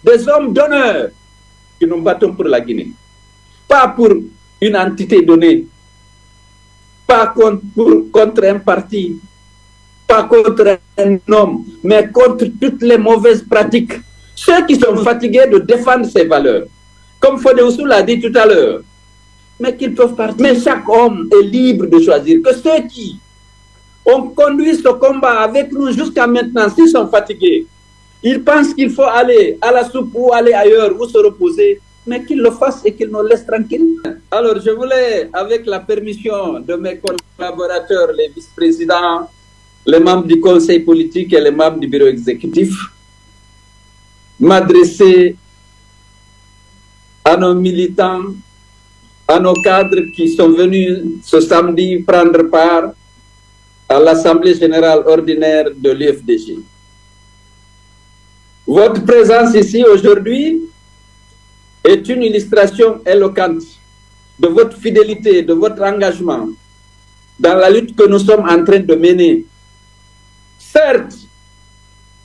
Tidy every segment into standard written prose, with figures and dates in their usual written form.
des hommes d'honneur que nous battons pour la Guinée. Pas pour une entité donnée, pas contre un parti, pas contre un homme, mais contre toutes les mauvaises pratiques. Ceux qui sont fatigués de défendre ces valeurs, comme Fodé-Oussou l'a dit tout à l'heure, mais qu'ils peuvent partir. Mais chaque homme est libre de choisir. Que ceux qui ont conduit ce combat avec nous jusqu'à maintenant, s'ils sont fatigués, ils pensent qu'il faut aller à la soupe ou aller ailleurs ou se reposer, mais qu'ils le fassent et qu'ils nous laissent tranquilles. Alors, je voulais, avec la permission de mes collaborateurs, les vice-présidents, les membres du conseil politique et les membres du bureau exécutif, m'adresser à nos militants, à nos cadres qui sont venus ce samedi prendre part à l'Assemblée générale ordinaire de l'UFDG. Votre présence ici aujourd'hui est une illustration éloquente de votre fidélité, de votre engagement dans la lutte que nous sommes en train de mener. Certes,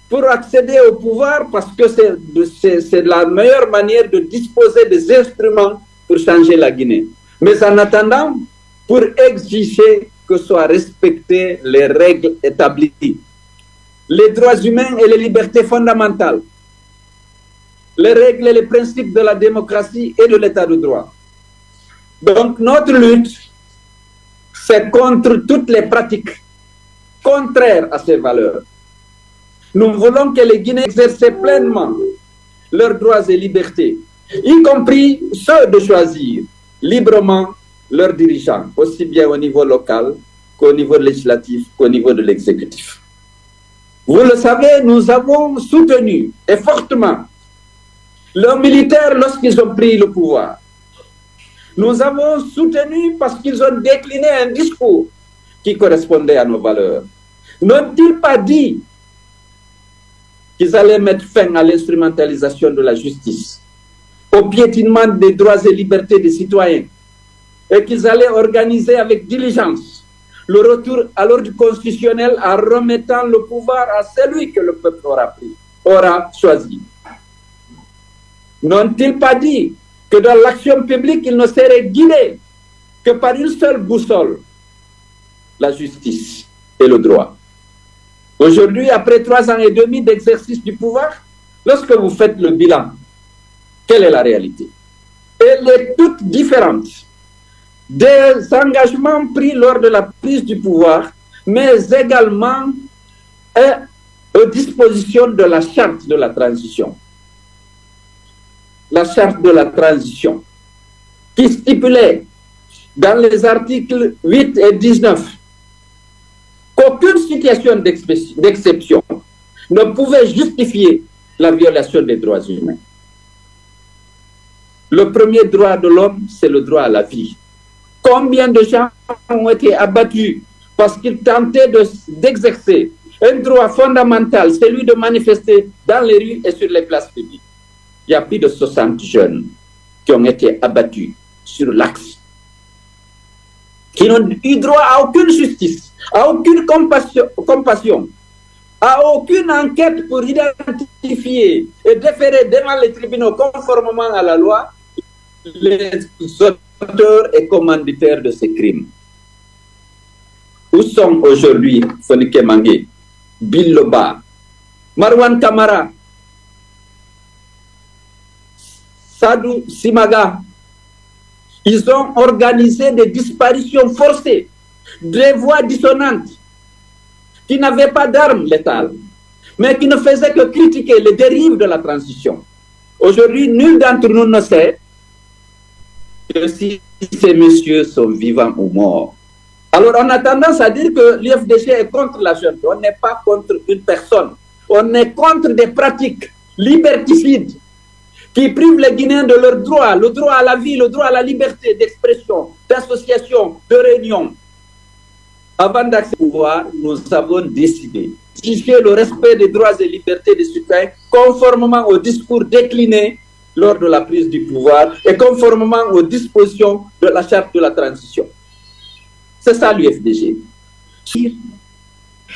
pour accéder au pouvoir, parce que c'est la meilleure manière de disposer des instruments pour changer la Guinée. Mais en attendant, pour exiger que soient respectées les règles établies, les droits humains et les libertés fondamentales, les règles et les principes de la démocratie et de l'état de droit. Donc notre lutte, c'est contre toutes les pratiques contraires à ces valeurs. Nous voulons que les Guinéens exercent pleinement leurs droits et libertés, y compris ceux de choisir librement leurs dirigeants, aussi bien au niveau local qu'au niveau législatif qu'au niveau de l'exécutif. Vous le savez, nous avons soutenu et fortement leurs militaires lorsqu'ils ont pris le pouvoir. Nous avons soutenu parce qu'ils ont décliné un discours qui correspondait à nos valeurs. N'ont-ils pas dit qu'ils allaient mettre fin à l'instrumentalisation de la justice, au piétinement des droits et libertés des citoyens, et qu'ils allaient organiser avec diligence le retour à l'ordre constitutionnel en remettant le pouvoir à celui que le peuple aura choisi? N'ont-ils pas dit que dans l'action publique, ils ne seraient guidés que par une seule boussole, la justice et le droit? Aujourd'hui, après 3 ans et demi d'exercice du pouvoir, lorsque vous faites le bilan, quelle est la réalité? Elle est toute différente des engagements pris lors de la prise du pouvoir, mais également aux dispositions de la charte de la transition. La charte de la transition, qui stipulait dans les articles 8 et 19 qu'aucune situation d'exception ne pouvait justifier la violation des droits humains. Le premier droit de l'homme, c'est le droit à la vie. Combien de gens ont été abattus parce qu'ils tentaient d'exercer un droit fondamental, celui de manifester dans les rues et sur les places publiques? Il y a plus de 60 jeunes qui ont été abattus sur l'axe, qui n'ont eu droit à aucune justice, à aucune compassion, à aucune enquête pour identifier et déférer devant les tribunaux conformément à la loi les auteurs et commanditaires de ces crimes. Où sont aujourd'hui Fonike Mangue, Bill Loba, Marwan Kamara, Sadou Simaga? Ils ont organisé des disparitions forcées, des voix dissonantes, qui n'avaient pas d'armes létales, mais qui ne faisaient que critiquer les dérives de la transition. Aujourd'hui, nul d'entre nous ne sait que si ces messieurs sont vivants ou morts. Alors, on a tendance à dire que l'UFDG est contre la junte. On n'est pas contre une personne. On est contre des pratiques liberticides qui privent les Guinéens de leurs droits, le droit à la vie, le droit à la liberté d'expression, d'association, de réunion. Avant d'accéder au pouvoir, nous avons décidé d'exiger le respect des droits et libertés des citoyens conformément au discours décliné lors de la prise du pouvoir et conformément aux dispositions de la charte de la transition. C'est ça l'UFDG.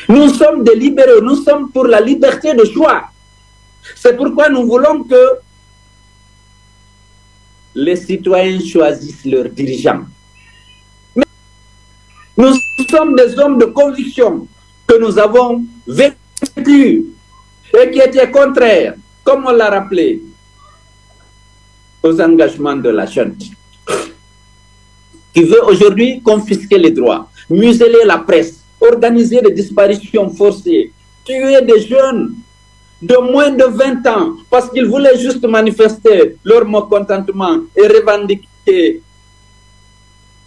Nous sommes des libéraux, nous sommes pour la liberté de choix. C'est pourquoi nous voulons que les citoyens choisissent leurs dirigeants. Mais nous sommes des hommes de conviction que nous avons vécu et qui étaient contraires, comme on l'a rappelé, aux engagements de la junte, qui veut aujourd'hui confisquer les droits, museler la presse, organiser des disparitions forcées, tuer des jeunes de moins de 20 ans parce qu'ils voulaient juste manifester leur mécontentement et revendiquer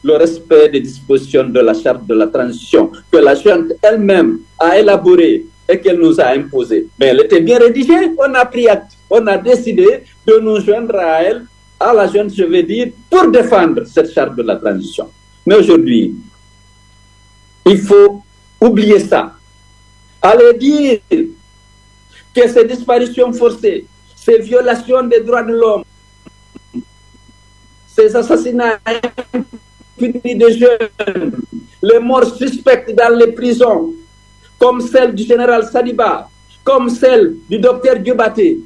le respect des dispositions de la charte de la transition que la junte elle-même a élaborée et qu'elle nous a imposée. Mais elle était bien rédigée, on a pris acte, on a décidé de nous joindre à elle, à la junte, je vais dire, pour défendre cette charte de la transition. Mais aujourd'hui, il faut oublier ça. Allez dire que ces disparitions forcées, ces violations des droits de l'homme, ces assassinats impunis de jeunes, les morts suspectes dans les prisons, comme celle du général Sadiba, comme celle du docteur Dioubaté,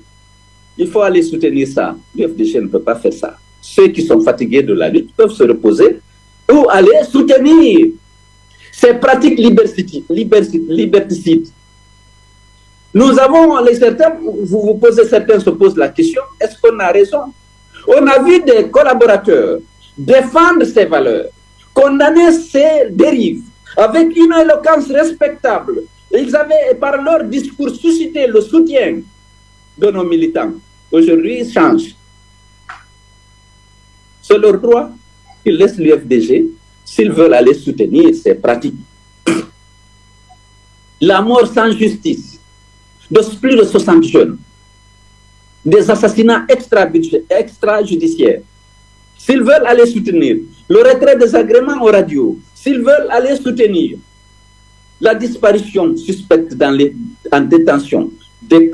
il faut aller soutenir ça. L'UFDG ne peut pas faire ça. Ceux qui sont fatigués de la lutte peuvent se reposer ou aller soutenir ces pratiques liberticides. Nous avons, certains se posent la question, est-ce qu'on a raison? On a vu des collaborateurs défendre ces valeurs, condamner ces dérives avec une éloquence respectable. Ils avaient, par leur discours, suscité le soutien de nos militants. Aujourd'hui, ils changent. C'est leur droit. Ils laissent l'UFDG s'ils veulent aller soutenir ces pratiques. La mort sans justice de plus de 60 jeunes, des assassinats extrajudiciaires. S'ils veulent aller soutenir le retrait des agréments aux radios, s'ils veulent aller soutenir la disparition suspecte en détention des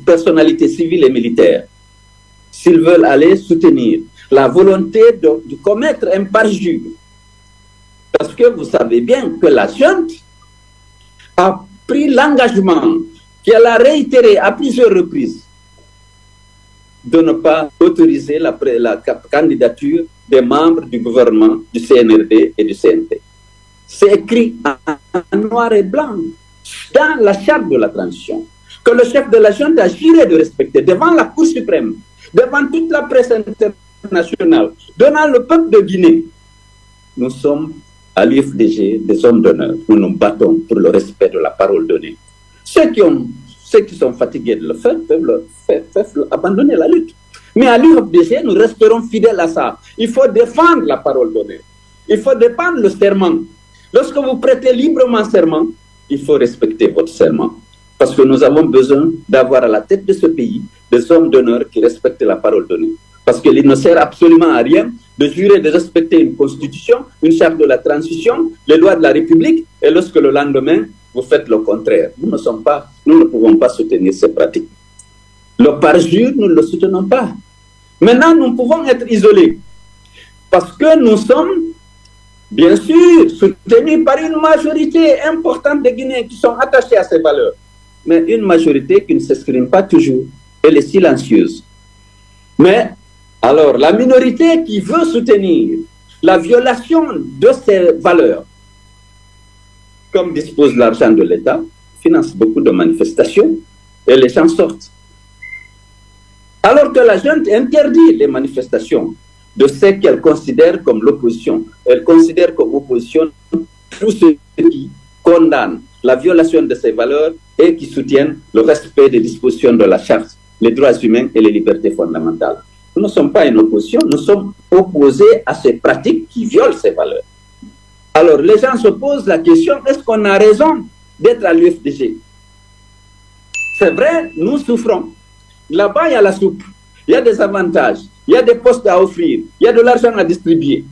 personnalités civiles et militaires, s'ils veulent aller soutenir la volonté de commettre un parjure, parce que vous savez bien que la junte a pris l'engagement qu'elle a réitéré à plusieurs reprises de ne pas autoriser la candidature des membres du gouvernement, du CNRD et du CNP. C'est écrit en noir et blanc dans la charte de la transition que le chef de la junte a juré de respecter devant la Cour suprême, devant toute la presse internationale, devant le peuple de Guinée. Nous sommes à l'UFDG des hommes d'honneur. Nous nous battons pour le respect de la parole donnée. Ceux qui sont fatigués de le faire peuvent abandonner la lutte. Mais à l'UFDG, nous resterons fidèles à ça. Il faut défendre la parole donnée. Il faut défendre le serment. Lorsque vous prêtez librement serment, il faut respecter votre serment. Parce que nous avons besoin d'avoir à la tête de ce pays des hommes d'honneur qui respectent la parole donnée. Parce qu'il ne sert absolument à rien de jurer de respecter une constitution, une charte de la transition, les lois de la République, et lorsque le lendemain, vous faites le contraire. Nous ne pouvons pas soutenir ces pratiques. Le parjure, nous ne le soutenons pas. Maintenant, nous pouvons être isolés. Parce que nous sommes, bien sûr, soutenus par une majorité importante des Guinéens qui sont attachés à ces valeurs. Mais une majorité qui ne s'exprime pas toujours. Elle est silencieuse. Mais, alors, la minorité qui veut soutenir la violation de ces valeurs, comme dispose l'argent de l'État, finance beaucoup de manifestations et les gens sortent. Alors que la junte interdit les manifestations de ceux qu'elle considère comme l'opposition. Elle considère comme opposition tous ceux qui condamnent la violation de ces valeurs et qui soutiennent le respect des dispositions de la charte, les droits humains et les libertés fondamentales. Nous ne sommes pas une opposition, nous sommes opposés à ces pratiques qui violent ces valeurs. Alors, les gens se posent la question, est-ce qu'on a raison d'être à l'UFDG? C'est vrai, nous souffrons. Là-bas, il y a la soupe, il y a des avantages, il y a des postes à offrir, il y a de l'argent à distribuer.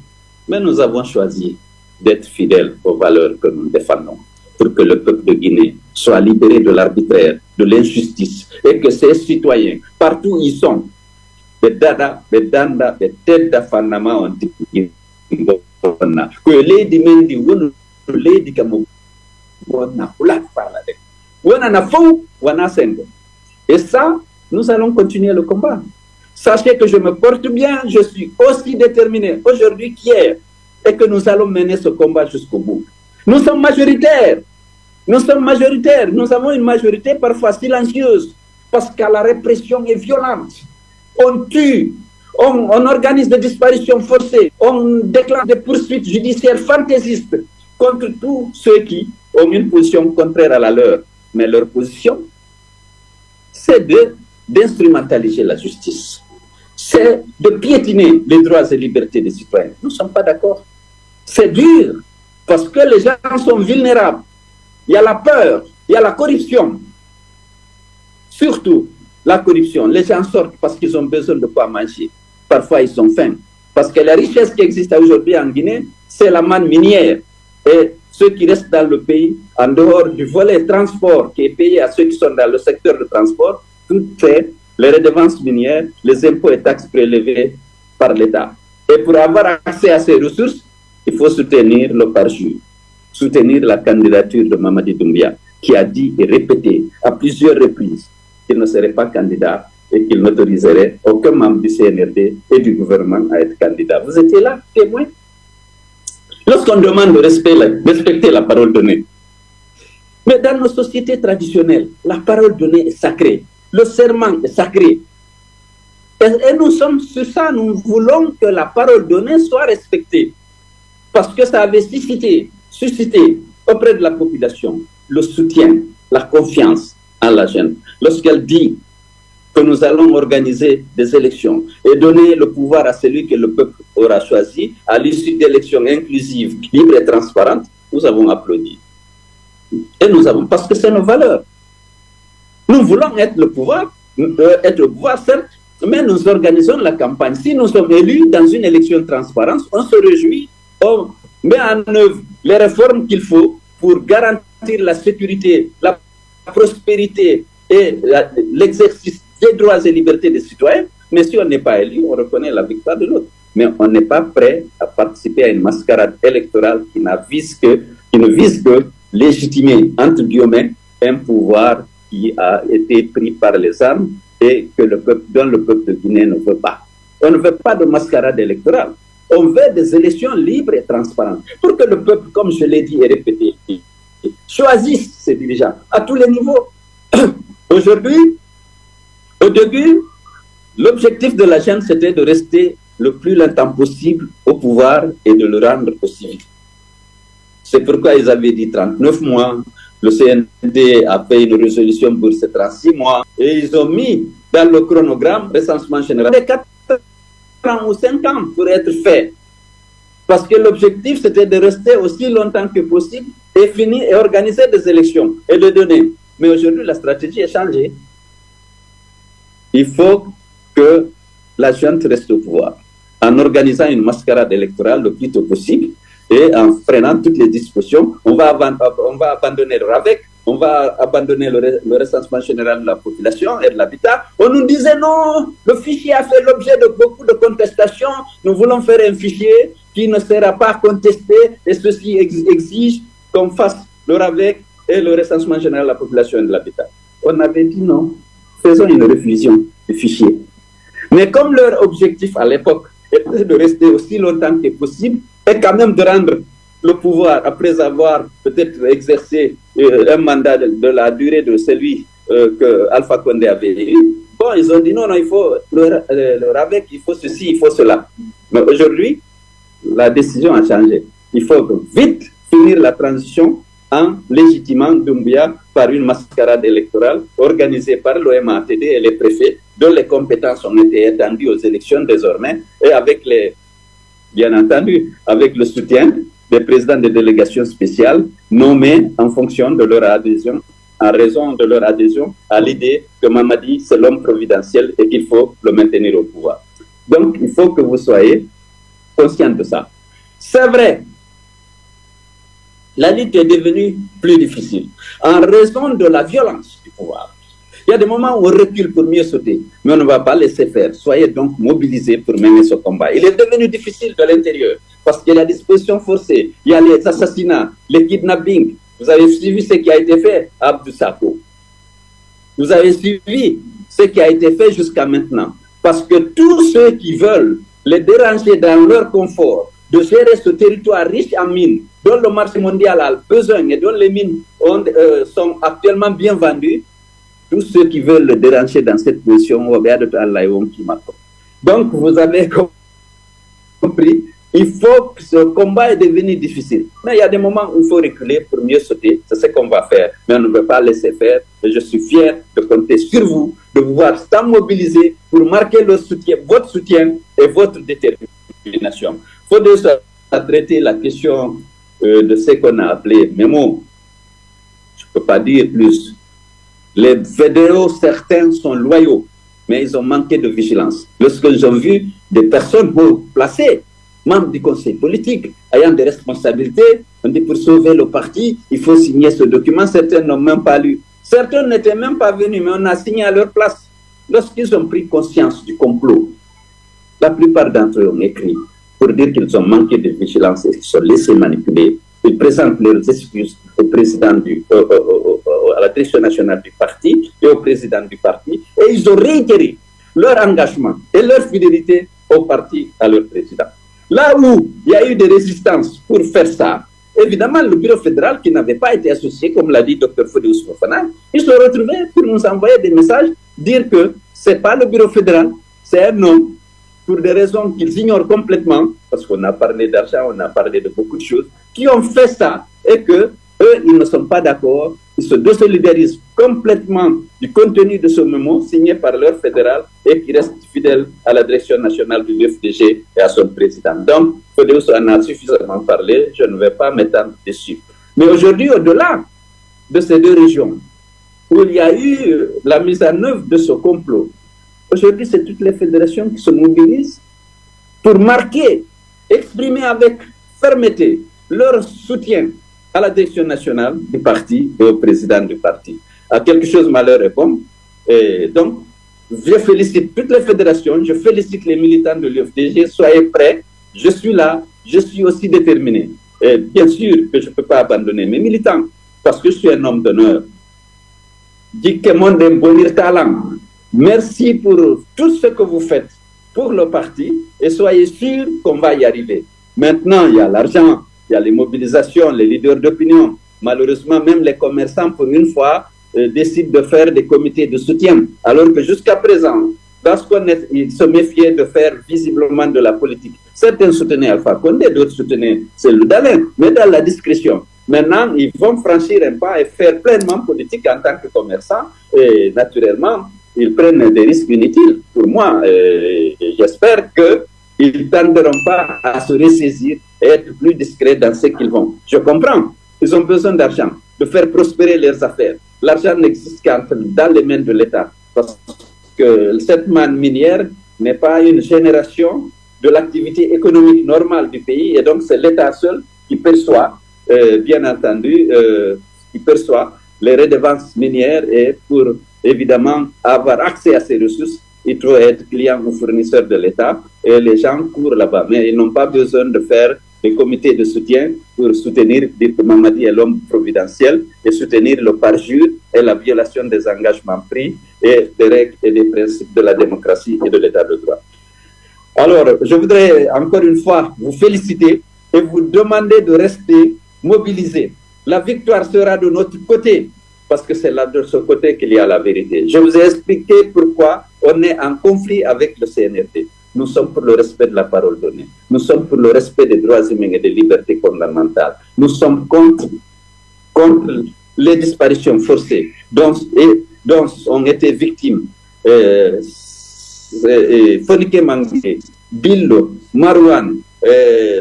Mais nous avons choisi d'être fidèles aux valeurs que nous défendons pour que le peuple de Guinée soit libéré de l'arbitraire, de l'injustice, et que ses citoyens, partout où ils sont, bedada, bedanda, bededa fanama anti que lady mendi wonu lady kamo wana ulat fala de wana na fou wana sengo. Et ça, nous allons continuer le combat. Sachez que je me porte bien, je suis aussi déterminé aujourd'hui qu'hier, et que nous allons mener ce combat jusqu'au bout. Nous sommes majoritaires. Nous sommes majoritaires. Nous avons une majorité parfois silencieuse, parce que la répression est violente. On tue, on organise des disparitions forcées, on déclenche des poursuites judiciaires fantaisistes contre tous ceux qui ont une position contraire à la leur. Mais leur position, c'est d'instrumentaliser la justice. C'est de piétiner les droits et libertés des citoyens. Nous ne sommes pas d'accord. C'est dur, parce que les gens sont vulnérables. Il y a la peur, il y a la corruption. Surtout, la corruption. Les gens sortent parce qu'ils ont besoin de quoi manger. Parfois, ils ont faim. Parce que la richesse qui existe aujourd'hui en Guinée, c'est la manne minière. Et ceux qui restent dans le pays, en dehors du volet transport qui est payé à ceux qui sont dans le secteur de transport, tout est les redevances minières, les impôts et taxes prélevés par l'État. Et pour avoir accès à ces ressources, il faut soutenir le parjure, soutenir la candidature de Mamadi Doumbia, qui a dit et répété à plusieurs reprises qu'il ne serait pas candidat et qu'il n'autoriserait aucun membre du CNRD et du gouvernement à être candidat. Vous étiez là, témoin. Lorsqu'on demande de respecter la parole donnée, mais dans nos sociétés traditionnelles, la parole donnée est sacrée. Le serment est sacré. Et nous sommes sur ça, nous voulons que la parole donnée soit respectée. Parce que ça avait suscité auprès de la population le soutien, la confiance en la jeune. Lorsqu'elle dit que nous allons organiser des élections et donner le pouvoir à celui que le peuple aura choisi, à l'issue d'élections inclusives, libres et transparentes, nous avons applaudi. Et nous avons, parce que c'est nos valeurs. Nous voulons être le pouvoir, certes, mais nous organisons la campagne. Si nous sommes élus dans une élection transparente, on se réjouit, on met en œuvre les réformes qu'il faut pour garantir la sécurité, la prospérité et l'exercice des droits et libertés des citoyens. Mais si on n'est pas élu, on reconnaît la victoire de l'autre. Mais on n'est pas prêt à participer à une mascarade électorale qui ne vise que légitimer, entre guillemets, un pouvoir qui a été pris par les armes et que dont le peuple de Guinée ne veut pas. On ne veut pas de mascarade électorale. On veut des élections libres et transparentes pour que le peuple, comme je l'ai dit et répété, choisisse ses dirigeants à tous les niveaux. Aujourd'hui, au début, l'objectif de la jeune, c'était de rester le plus longtemps possible au pouvoir et de le rendre possible. C'est pourquoi ils avaient dit 39 mois. Le CND a fait une résolution pour ces 36 mois. Et ils ont mis dans le chronogramme recensement général des 4 ans ou 5 ans pour être fait. Parce que l'objectif, c'était de rester aussi longtemps que possible et finir et organiser des élections et de donner. Mais aujourd'hui, la stratégie est changée. Il faut que la junte reste au pouvoir en organisant une mascarade électorale le plus tôt possible et en freinant toutes les dispositions. On va abandonner le RAVEC, on va abandonner le recensement général de la population et de l'habitat. On nous disait non, le fichier a fait l'objet de beaucoup de contestations. Nous voulons faire un fichier qui ne sera pas contesté et ceci exige qu'on fasse le RAVEC et le recensement général de la population et de l'habitat. On avait dit non, faisons une révision du fichier. Mais comme leur objectif à l'époque était de rester aussi longtemps que possible et quand même de rendre le pouvoir après avoir peut-être exercé un mandat de la durée de celui que Alpha Condé avait eu, bon, ils ont dit non, il faut le RAVEC, il faut ceci, il faut cela. Mais aujourd'hui, la décision a changé. Il faut vite finir la transition en légitimant Doumbia par une mascarade électorale organisée par l'OMATD et les préfets, dont les compétences ont été étendues aux élections désormais, et avec bien entendu, avec le soutien des présidents des délégations spéciales nommés en fonction de leur adhésion, en raison de leur adhésion à l'idée que Mamadi, c'est l'homme providentiel et qu'il faut le maintenir au pouvoir. Donc, il faut que vous soyez conscients de ça. C'est vrai, la lutte est devenue plus difficile en raison de la violence du pouvoir. Il y a des moments où on recule pour mieux sauter, mais on ne va pas laisser faire. Soyez donc mobilisés pour mener ce combat. Il est devenu difficile de l'intérieur parce qu'il y a des dispositions forcées, il y a les assassinats, les kidnappings. Vous avez suivi ce qui a été fait à Abdou Sako. Vous avez suivi ce qui a été fait jusqu'à maintenant. Parce que tous ceux qui veulent les déranger dans leur confort, de gérer ce territoire riche en mines, dont le marché mondial a besoin et dont les mines sont actuellement bien vendues, tous ceux qui veulent le déranger dans cette position, donc vous avez compris, il faut que ce combat est devenu difficile. Mais il y a des moments où il faut reculer pour mieux sauter. C'est ce qu'on va faire. Mais on ne veut pas laisser faire. Et je suis fier de compter sur vous, de vous voir tant mobiliser pour marquer le soutien, votre soutien et votre détermination. Il faut déjà traiter la question de ce qu'on a appelé mémo. Je ne peux pas dire plus. Les fédéraux, certains sont loyaux, mais ils ont manqué de vigilance. Lorsqu'ils ont vu des personnes haut placées, membres du conseil politique, ayant des responsabilités, on dit pour sauver le parti, il faut signer ce document. Certains n'ont même pas lu. Certains n'étaient même pas venus, mais on a signé à leur place. Lorsqu'ils ont pris conscience du complot, la plupart d'entre eux ont écrit pour dire qu'ils ont manqué de vigilance et qu'ils sont laissés manipuler. Ils présentent leurs excuses au président à la direction nationale du parti et au président du parti, et ils ont réitéré leur engagement et leur fidélité au parti, à leur président. Là où il y a eu des résistances pour faire ça, évidemment, le bureau fédéral qui n'avait pas été associé, comme l'a dit Dr Fodé Ousmane, ils se retrouvaient pour nous envoyer des messages, dire que ce n'est pas le bureau fédéral, c'est un homme, pour des raisons qu'ils ignorent complètement, parce qu'on a parlé d'argent, on a parlé de beaucoup de choses, qui ont fait ça, et que eux, ils ne sont pas d'accord, ils se désolidarisent complètement du contenu de ce mémo signé par leur fédéral et qui reste fidèle à la direction nationale du FDG et à son président. Donc, Fodé en a suffisamment parlé, je ne vais pas m'étendre dessus. Mais aujourd'hui, au-delà de ces deux régions, où il y a eu la mise en œuvre de ce complot, aujourd'hui, c'est toutes les fédérations qui se mobilisent pour marquer, exprimer avec fermeté leur soutien à la direction nationale du parti et au président du parti. À quelque chose, malheur est bon. Et donc, je félicite toutes les fédérations, je félicite les militants de l'UFDG, soyez prêts, je suis là, je suis aussi déterminé. Et bien sûr que je ne peux pas abandonner mes militants, parce que je suis un homme d'honneur. Merci pour tout ce que vous faites pour le parti et soyez sûrs qu'on va y arriver. Maintenant, il y a l'argent, il y a les mobilisations, les leaders d'opinion. Malheureusement, même les commerçants, pour une fois, décident de faire des comités de soutien. Alors que jusqu'à présent, parce qu'ils se méfiaient de faire visiblement de la politique. Certains soutenaient Alpha Condé, d'autres soutenaient Cellou Dalein, mais dans la discrétion. Maintenant, ils vont franchir un pas et faire pleinement politique en tant que commerçants. Et naturellement, ils prennent des risques inutiles. Pour moi, j'espère qu'ils ne tenteront pas à se ressaisir et être plus discrets dans ce qu'ils vont. Je comprends. Ils ont besoin d'argent, de faire prospérer leurs affaires. L'argent n'existe qu'en dans les mains de l'État. Parce que cette manne minière n'est pas une génération de l'activité économique normale du pays. Et donc, c'est l'État seul qui perçoit, bien entendu, qui perçoit les redevances minières. Et pour, évidemment, avoir accès à ces ressources, il faut être client ou fournisseur de l'État. Et les gens courent là-bas. Mais ils n'ont pas besoin de faire des comités de soutien pour soutenir Mamadi et l'homme providentiel et soutenir le parjure et la violation des engagements pris et des règles et des principes de la démocratie et de l'état de droit. Alors, je voudrais encore une fois vous féliciter et vous demander de rester mobilisés. La victoire sera de notre côté parce que c'est là de ce côté qu'il y a la vérité. Je vous ai expliqué pourquoi on est en conflit avec le CNRD. Nous sommes pour le respect de la parole donnée. Nous sommes pour le respect des droits humains et des libertés fondamentales. Nous sommes contre les disparitions forcées dont ont été victimes Fonike Mangé, Billo, Marouane,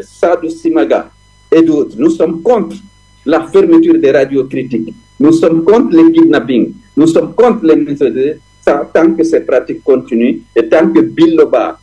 Sadou Simaga et d'autres. Nous sommes contre la fermeture des radios critiques. Nous sommes contre les kidnappings. Nous sommes contre les méthodes tant que ces pratiques continuent et tant que Billoba,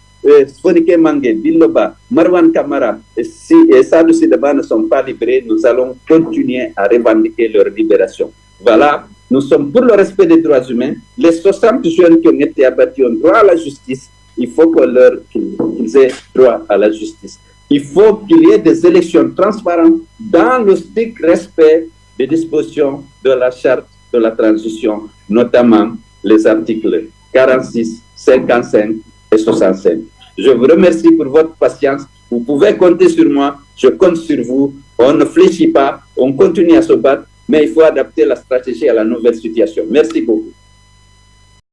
Fonike Mangé, Billoba, Marwan Kamara et Sadou Sidaba ne sont pas libérés, nous allons continuer à revendiquer leur libération. Voilà, nous sommes pour le respect des droits humains. Les 60 jeunes qui ont été abattus ont droit à la justice. Il faut qu'ils aient droit à la justice. Il faut qu'il y ait des élections transparentes dans le strict respect des dispositions de la charte de la transition, notamment les articles 46 55 et 65. Je vous remercie pour votre patience. Vous pouvez compter sur moi, je compte sur vous. On ne fléchit pas, on continue à se battre, mais il faut adapter la stratégie à la nouvelle situation. Merci beaucoup.